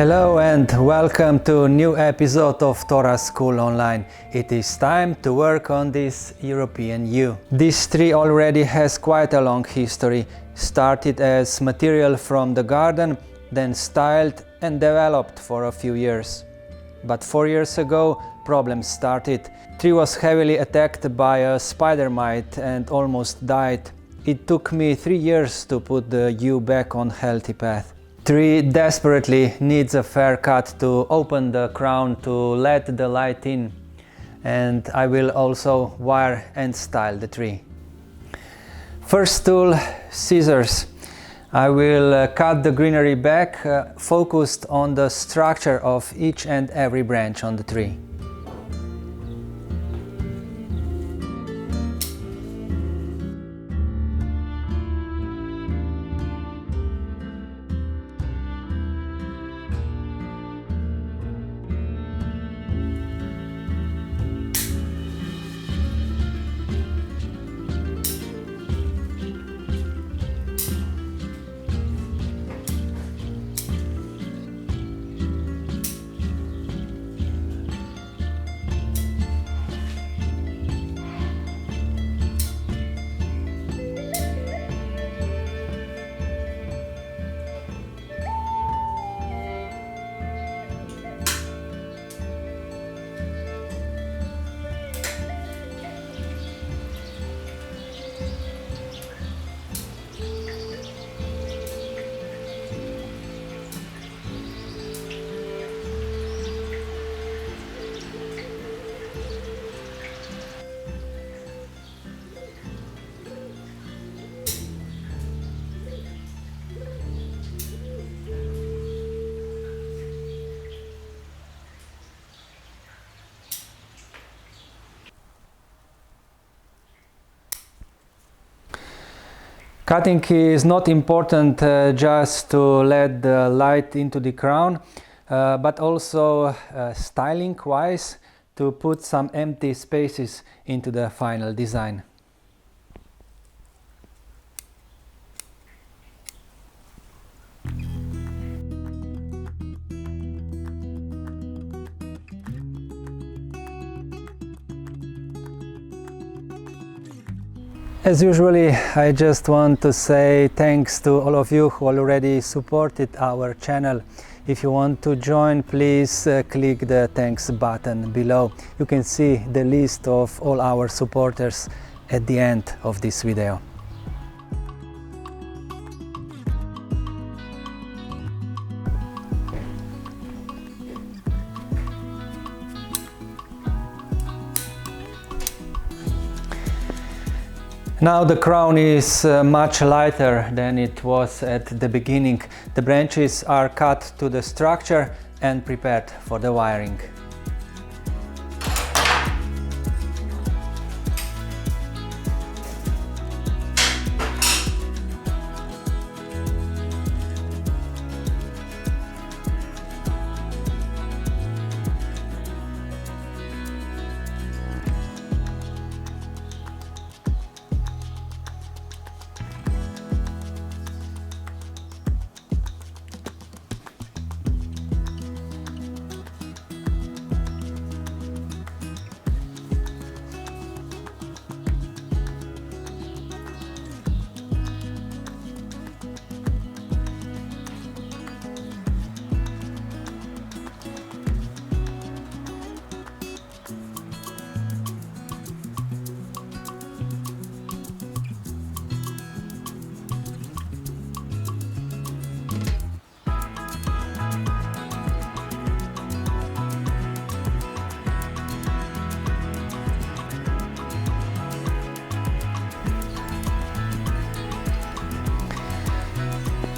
Hello and welcome to a new episode of Tora School Online. It is time to work on this European yew. This tree already has quite a long history. Started as material from the garden, then styled and developed for a few years. But 4 years ago, problems started. Tree was heavily attacked by a spider mite and almost died. It took me 3 years to put the yew back on healthy path. Tree desperately needs a fair cut to open the crown to let the light in, and I will also wire and style the tree. First tool, scissors. I will cut the greenery back, focused on the structure of each and every branch on the tree. Cutting is not important just to let the light into the crown, but also styling wise to put some empty spaces into the final design. As usually, I just want to say thanks to all of you who already supported our channel. If you want to join, please click the thanks button below. You can see the list of all our supporters at the end of this video. Now the crown is much lighter than it was at the beginning. The branches are cut to the structure and prepared for the wiring.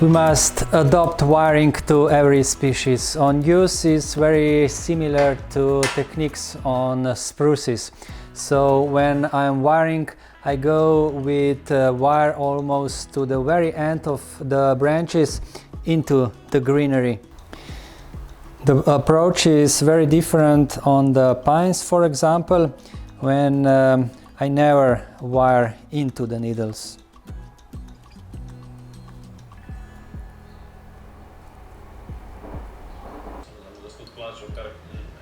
We must adopt wiring to every species. On yews is very similar to techniques on spruces. So when I'm wiring, I go with wire almost to the very end of the branches into the greenery. The approach is very different on the pines, for example, when I never wire into the needles. izplačal kar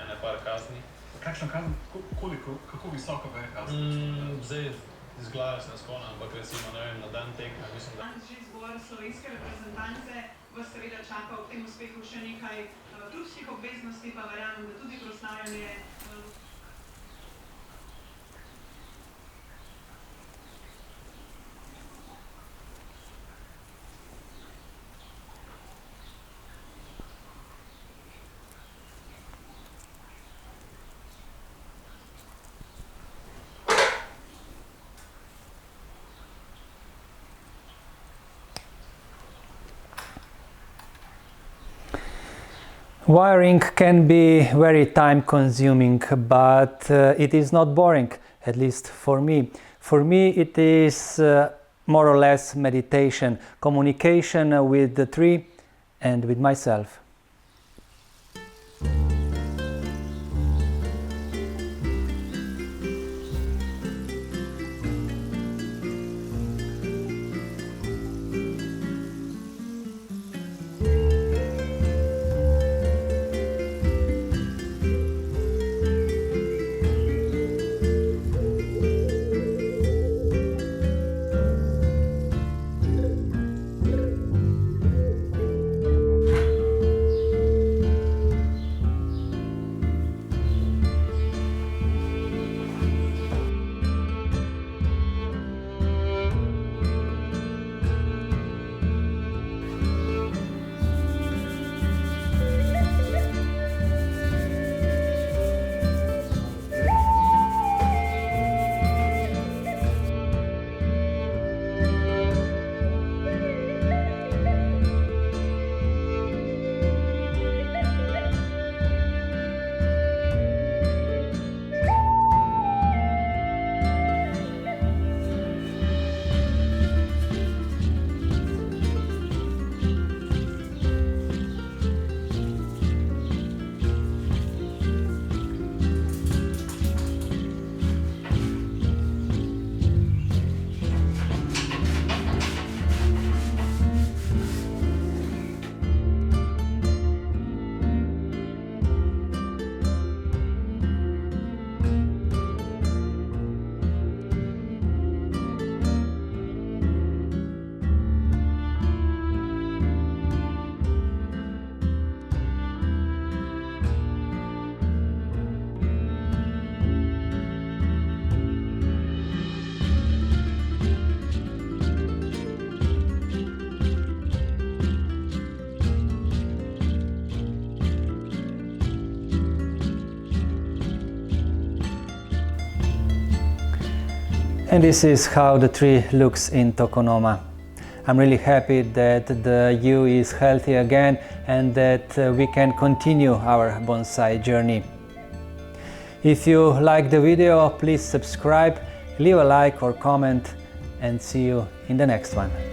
ene par kazni. Kakšno kazen? Koliko? Kako visoko je kazen? Zdaj iz glave se ne spomnim, ampak recimo, ne vem, na dan tekme, mislim, da... Danes že zbor slovenske reprezentance vas seveda čaka ob tem uspehu še nekaj klubskih obveznosti, pa verjamem, da tudi proslavljanje. Wiring can be very time consuming, but it is not boring, at least for me. For me it is more or less meditation, communication with the tree and with myself. And this is how the tree looks in Tokonoma. I'm really happy that the yew is healthy again and that we can continue our bonsai journey. If you like the video, please subscribe, leave a like or comment, and see you in the next one.